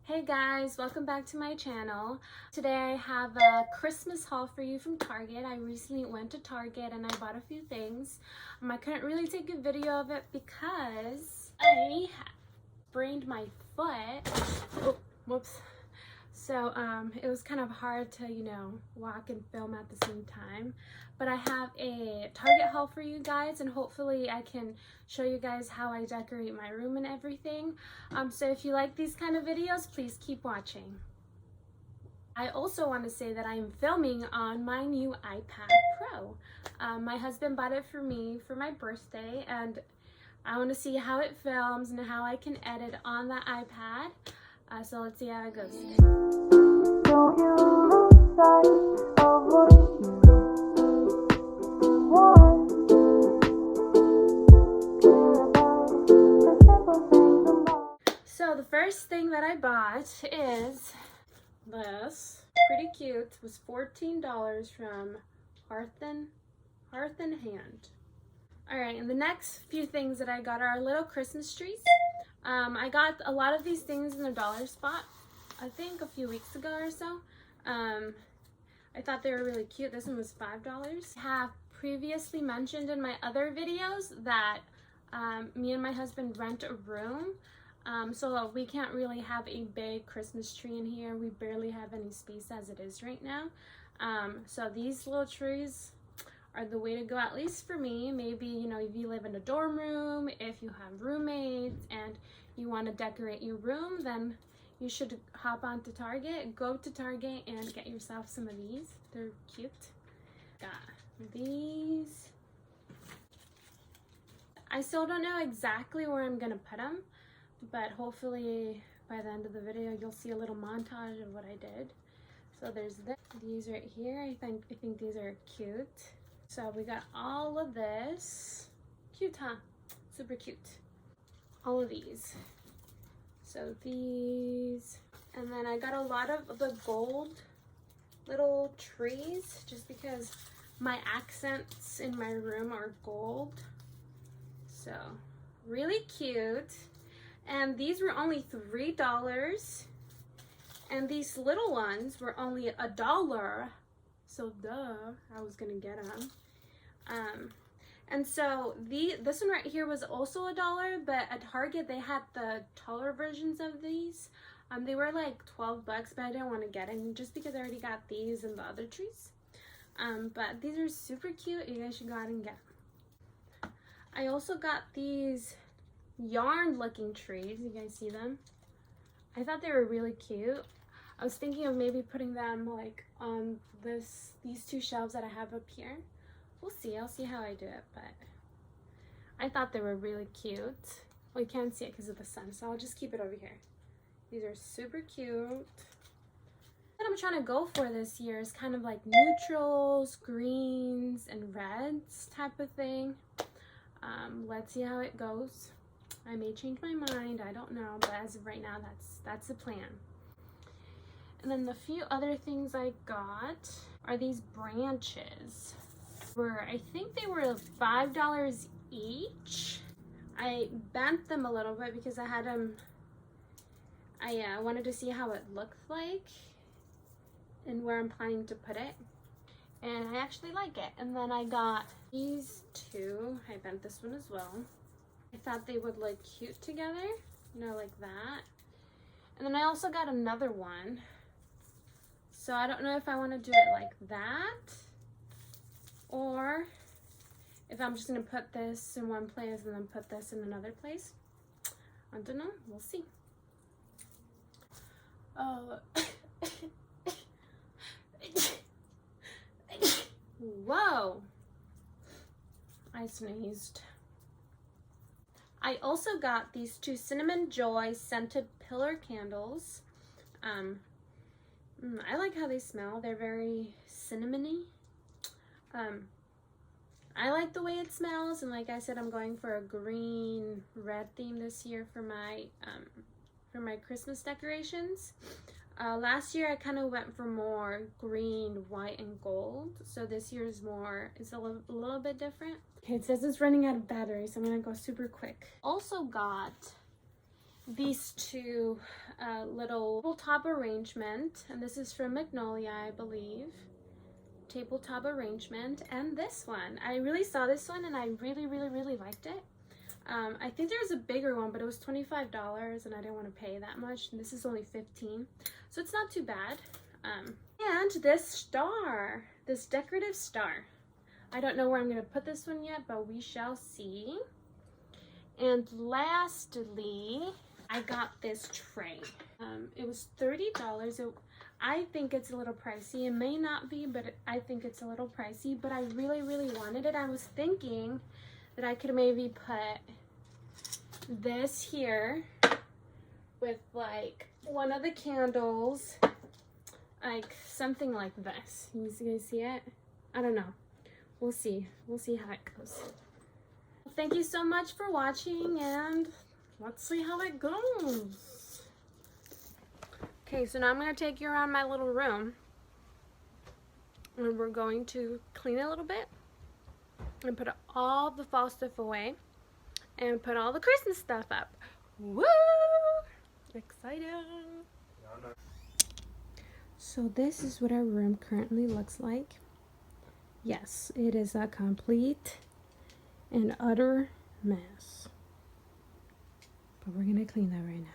Hey guys, welcome back to my channel. Today I have a Christmas haul for you from Target. I recently went to Target and I bought a few things. I couldn't really take a video of it because I sprained my foot. Oh, whoops. So it was kind of hard to, walk and film at the same time. But I have a Target haul for you guys, and hopefully I can show you guys how I decorate my room and everything. So if you like these kind of videos, please keep watching. I also want to say that I'm filming on my new iPad Pro. My husband bought it for me for my birthday, and I want to see how it films and how I can edit on the iPad. So let's see how it goes. Don't you lose sight of what you want. So the first thing that I bought is this. Pretty cute. It was $14 from Hearth and Hand. Alright, and the next few things that I got are little Christmas trees. I got a lot of these things in the dollar spot, I think a few weeks ago or so. I thought they were really cute. This one was $5. I have previously mentioned in my other videos that me and my husband rent a room, so we can't really have a big Christmas tree in here. We barely have any space as it is right now. So these little trees are the way to go, at least for me. Maybe, if you live in a dorm room, if you have roommates and you want to decorate your room, then you should hop onto Target. Go to Target and get yourself some of these. They're cute. Got these. I still don't know exactly where I'm gonna put them, but hopefully by the end of the video you'll see a little montage of what I did. So there's these right here. I think these are cute. So we got all of this. Cute, huh? Super cute. All of these. So these. And then I got a lot of the gold little trees just because my accents in my room are gold. So really cute. And these were only $3. And these little ones were only $1. So duh, I was gonna get them. And so this one right here was also $1, but at Target they had the taller versions of these. They were like $12, but I didn't want to get any just because I already got these and the other trees. But these are super cute. You guys should go out and get them. I also got these yarn looking trees. You guys see them? I thought they were really cute. I was thinking of maybe putting them like on these two shelves that I have up here. We'll see. I'll see how I do it, but I thought they were really cute. Well, you can't see it because of the sun, so I'll just keep it over here. These are super cute. What I'm trying to go for this year is kind of like neutrals, greens, and reds type of thing. Let's see how it goes. I may change my mind. I don't know, but as of right now, that's the plan. And then the few other things I got are these branches. I think they were $5 each. I bent them a little bit because I had them. I wanted to see how it looked like and where I'm planning to put it. And I actually like it. And then I got these two. I bent this one as well. I thought they would look cute together, like that. And then I also got another one. So I don't know if I want to do it like that, or if I'm just going to put this in one place and then put this in another place. I don't know. We'll see. Whoa. I sneezed. I also got these two Cinnamon Joy scented pillar candles. I like how they smell. They're very cinnamony. I like the way it smells, and like I said, I'm going for a green red theme this year for my Christmas decorations. Last year I kind of went for more green, white, and gold, so this year's is a little bit different. Okay, it says it's running out of battery, so I'm gonna go super quick. Also got these two little tabletop arrangement, and this is from Magnolia, I believe. Tabletop arrangement, and this one. I really saw this one and I really liked it. I think there was a bigger one, but it was $25 and I didn't want to pay that much, and this is only $15, so it's not too bad. And this star, this decorative star. I don't know where I'm going to put this one yet, but we shall see. And lastly, I got this tray. It was $30. I think it's a little pricey. It may not be, but I think it's a little pricey, but I really wanted it. I was thinking that I could maybe put this here with like one of the candles, like something like this. You guys see it? I don't know. We'll see how it goes. Thank you so much for watching, and let's see how it goes. Okay, so now I'm going to take you around my little room, and we're going to clean it a little bit and put all the fall stuff away and put all the Christmas stuff up. Woo! Exciting! So this is what our room currently looks like. Yes, it is a complete and utter mess. But we're going to clean that right now.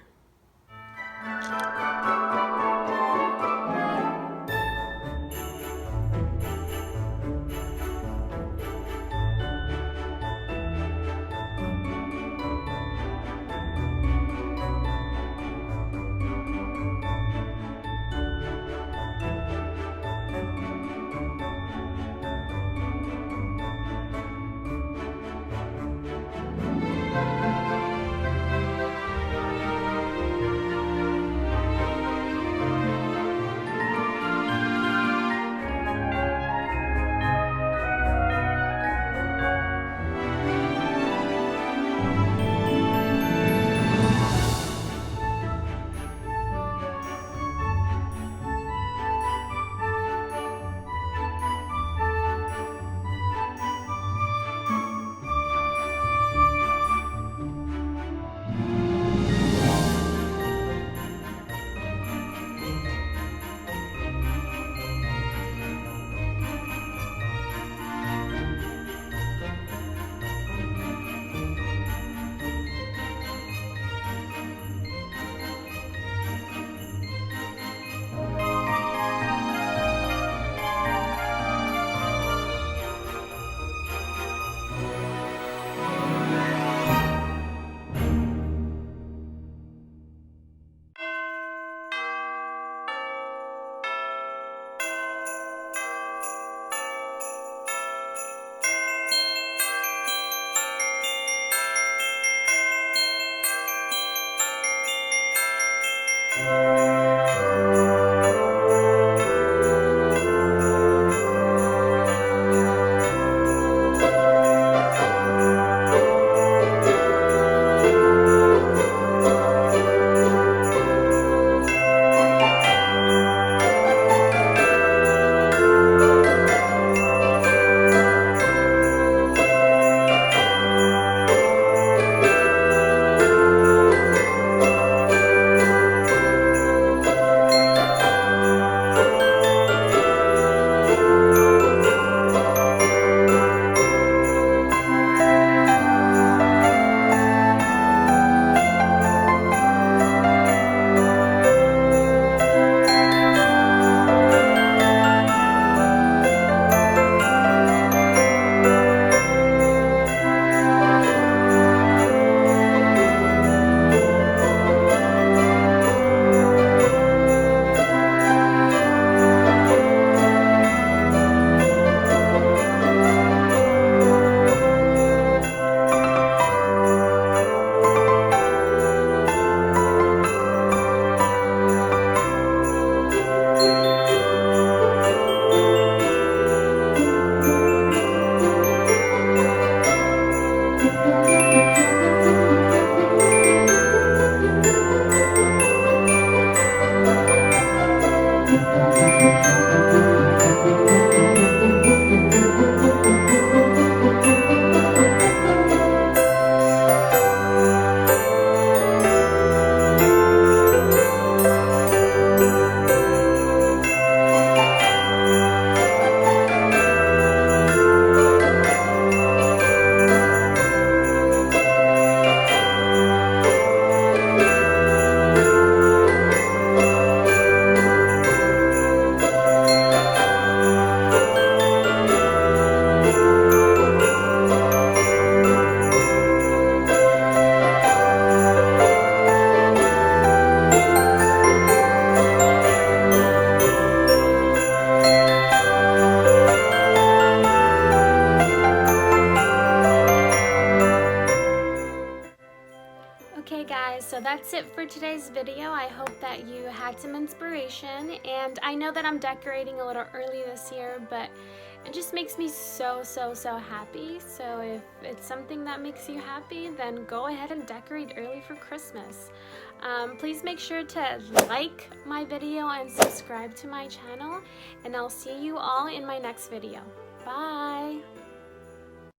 guys, so that's it for today's video. I hope that you had some inspiration, and I know that I'm decorating a little early this year, but it just makes me so happy. So if it's something that makes you happy, then go ahead and decorate early for Christmas. Please make sure to like my video and subscribe to my channel, and I'll see you all in my next video. Bye!